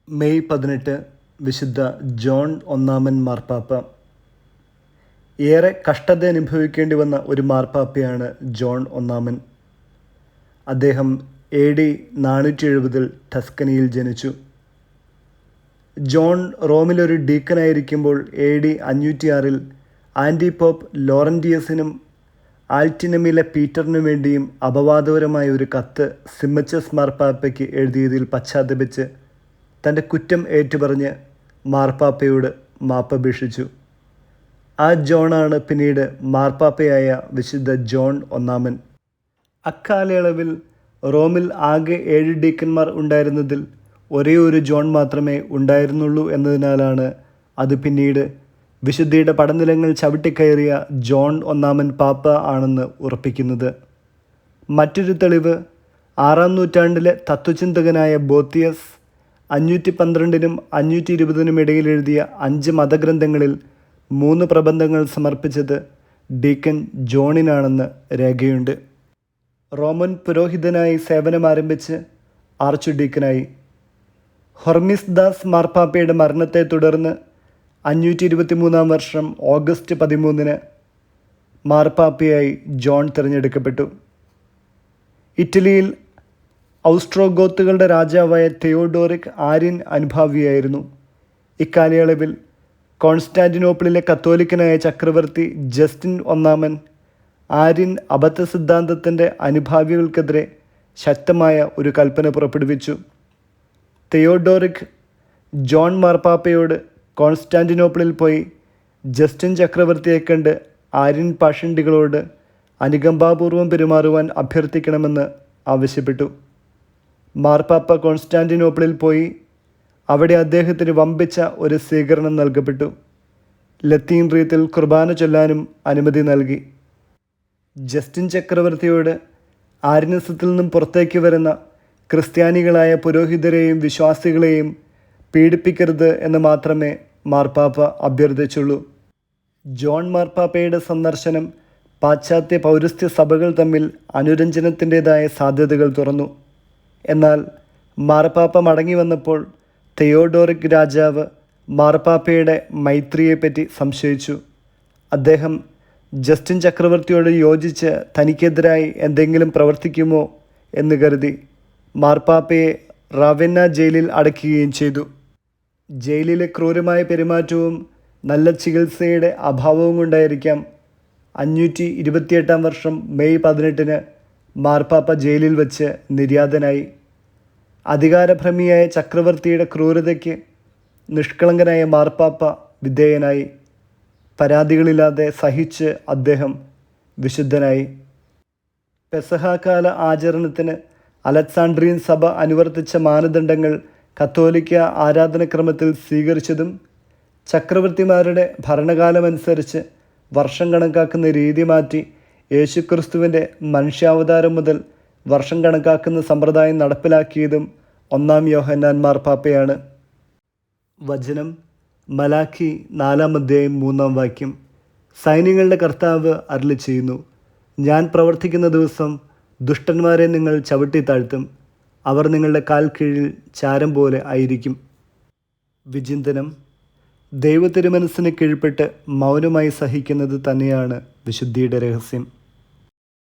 May 18 വിശുദ്ധ John ഒന്നാമൻ മാർപ്പാപ്പ. ഏറെ കഷ്ടത അനുഭവിക്കേണ്ടി വന്ന ഒരു മാർപ്പാപ്പയാണ് ജോൺ ഒന്നാമൻ. അദ്ദേഹം AD 470 ടസ്കനിയിൽ ജനിച്ചു. ജോൺ റോമിലൊരു ഡീക്കനായിരിക്കുമ്പോൾ AD 506 ആൻറ്റിപോപ്പ് ലോറൻറ്റിയസിനും ആൽറ്റിനമിലെ പീറ്ററിനു വേണ്ടിയും അപവാദപരമായ ഒരു കത്ത് സിമ്മച്ചസ് മാർപ്പാപ്പയ്ക്ക് എഴുതിയതിൽ പശ്ചാത്തപിച്ച് തൻ്റെ കുറ്റം ഏറ്റുപറഞ്ഞ് മാർപ്പാപ്പയോട് മാപ്പപേക്ഷിച്ചു. ആ ജോണാണ് പിന്നീട് മാർപ്പാപ്പയായ വിശുദ്ധ ജോൺ ഒന്നാമൻ. അക്കാലയളവിൽ റോമിൽ ആകെ 7 ഡീക്കന്മാർ ഉണ്ടായിരുന്നതിൽ ഒരേ ഒരു ജോൺ മാത്രമേ ഉണ്ടായിരുന്നുള്ളൂ എന്നതിനാലാണ് അത് പിന്നീട് വിശുദ്ധിയുടെ പടനിലങ്ങൾ ചവിട്ടിക്കയറിയ ജോൺ ഒന്നാമൻ പാപ്പ ആണെന്ന് ഉറപ്പിക്കുന്നത്. മറ്റൊരു തെളിവ് 6-ാം നൂറ്റാണ്ടിലെ തത്വചിന്തകനായ ബോത്തിയസ് 512-നും 520-നും ഇടയിൽ എഴുതിയ 5 മതഗ്രന്ഥങ്ങളിൽ 3 പ്രബന്ധങ്ങൾ സമർപ്പിച്ചത് ഡീക്കൻ ജോണിനാണെന്ന് രേഖയുണ്ട്. റോമൻ പുരോഹിതനായി സേവനം ആരംഭിച്ച് ആർച്ച് ഡീക്കനായി. ഹൊർമിസ് ദാസ് മാർപ്പാപ്പയുടെ മരണത്തെ തുടർന്ന് 523-ാം വർഷം ഓഗസ്റ്റ് 13-ന് മാർപ്പാപ്പയായി ജോൺ തിരഞ്ഞെടുക്കപ്പെട്ടു. ഇറ്റലിയിൽ ഔസ്ട്രോഗോത്തുകളുടെ രാജാവായ തെയോഡോറിക് ആര്യൻ അനുഭാവിയായിരുന്നു. ഇക്കാലയളവിൽ കോൺസ്റ്റാന്റിനോപ്പിളിലെ കത്തോലിക്കനായ ചക്രവർത്തി ജസ്റ്റിൻ ഒന്നാമൻ ആര്യൻ അബദ്ധ സിദ്ധാന്തത്തിൻ്റെ അനുഭാവികൾക്കെതിരെ ശക്തമായ ഒരു കൽപ്പന പുറപ്പെടുവിച്ചു. തെയോഡോറിക് ജോൺ മാർപ്പാപ്പയോട് കോൺസ്റ്റാന്റിനോപ്പിളിൽ പോയി ജസ്റ്റിൻ ചക്രവർത്തിയെ കണ്ട് ആര്യൻ പാഷണ്ഡികളോട് അനുകമ്പാപൂർവം പെരുമാറുവാൻ അഭ്യർത്ഥിക്കണമെന്ന് ആവശ്യപ്പെട്ടു. മാർപ്പാപ്പ കോൺസ്റ്റാന്റിനോപ്പിളിൽ പോയി. അവിടെ അദ്ദേഹത്തിന് വമ്പിച്ച ഒരു സ്വീകരണം നൽകപ്പെട്ടു. ലത്തീൻ റീത്തിൽ കുർബാന ചൊല്ലാനും അനുമതി നൽകി. ജസ്റ്റിൻ ചക്രവർത്തിയോട് ആര്യനിസത്തിൽ നിന്നും പുറത്തേക്ക് വരുന്ന ക്രിസ്ത്യാനികളായ പുരോഹിതരെയും വിശ്വാസികളെയും പീഡിപ്പിക്കരുത് എന്ന് മാത്രമേ മാർപ്പാപ്പ അഭ്യർത്ഥിച്ചുള്ളൂ. ജോൺ മാർപ്പാപ്പയുടെ സന്ദർശനം പാശ്ചാത്യ പൗരസ്ത്യ സഭകൾ തമ്മിൽ അനുരഞ്ജനത്തിൻ്റെതായ സാധ്യതകൾ തുറന്നു. എന്നാൽ മാർപ്പാപ്പ മടങ്ങി വന്നപ്പോൾ തെയോഡോറിക് രാജാവ് മാർപ്പാപ്പയുടെ മൈത്രിയെപ്പറ്റി സംശയിച്ചു. അദ്ദേഹം ജസ്റ്റിൻ ചക്രവർത്തിയോട് യോജിച്ച് തനിക്കെതിരായി എന്തെങ്കിലും പ്രവർത്തിക്കുമോ എന്ന് കരുതി മാർപ്പാപ്പയെ റാവെന്ന ജയിലിൽ അടയ്ക്കുകയും ചെയ്തു. ജയിലിലെ ക്രൂരമായ പെരുമാറ്റവും നല്ല ചികിത്സയുടെ അഭാവവും കൊണ്ടായിരിക്കാം 528-ാം വർഷം മെയ് 18-ന് മാർപ്പാപ്പ ജയിലിൽ വച്ച് നിര്യാതനായി. അധികാരഭ്രമിയായ ചക്രവർത്തിയുടെ ക്രൂരതയ്ക്ക് നിഷ്കളങ്കനായ മാർപ്പാപ്പ വിധേയനായി. പരാതികളില്ലാതെ സഹിച്ച് അദ്ദേഹം വിശുദ്ധനായി. പെസഹാകാല ആചരണത്തിന് അലക്സാണ്ട്രിയൻ സഭ അനുവർത്തിച്ച മാനദണ്ഡങ്ങൾ കത്തോലിക്ക ആരാധനക്രമത്തിൽ സ്വീകരിച്ചതും ചക്രവർത്തിമാരുടെ ഭരണകാലമനുസരിച്ച് വർഷം കണക്കാക്കുന്ന രീതി മാറ്റി യേശുക്രിസ്തുവിൻ്റെ മനുഷ്യാവതാരം മുതൽ വർഷം കണക്കാക്കുന്ന സമ്പ്രദായം നടപ്പിലാക്കിയതും 1-ാം യോഹന്നാൻ മാർപ്പാപ്പയാണ്. വചനം മലാഖി 4-ാം അധ്യായം 3-ാം വാക്യം. സൈന്യങ്ങളുടെ കർത്താവ് അരുളിച്ചെയ്യുന്നു, ഞാൻ പ്രവർത്തിക്കുന്ന ദിവസം ദുഷ്ടന്മാരെ നിങ്ങൾ ചവിട്ടി താഴ്ത്തും, അവർ നിങ്ങളുടെ കാൽ കീഴിൽ ചാരം പോലെ ആയിരിക്കും. വിചിന്തനം: ദൈവത്തിരുമനസ്സിന് കീഴ്പ്പെട്ട് മൗനമായി സഹിക്കുന്നത് തന്നെയാണ് വിശുദ്ധിയുടെ രഹസ്യം.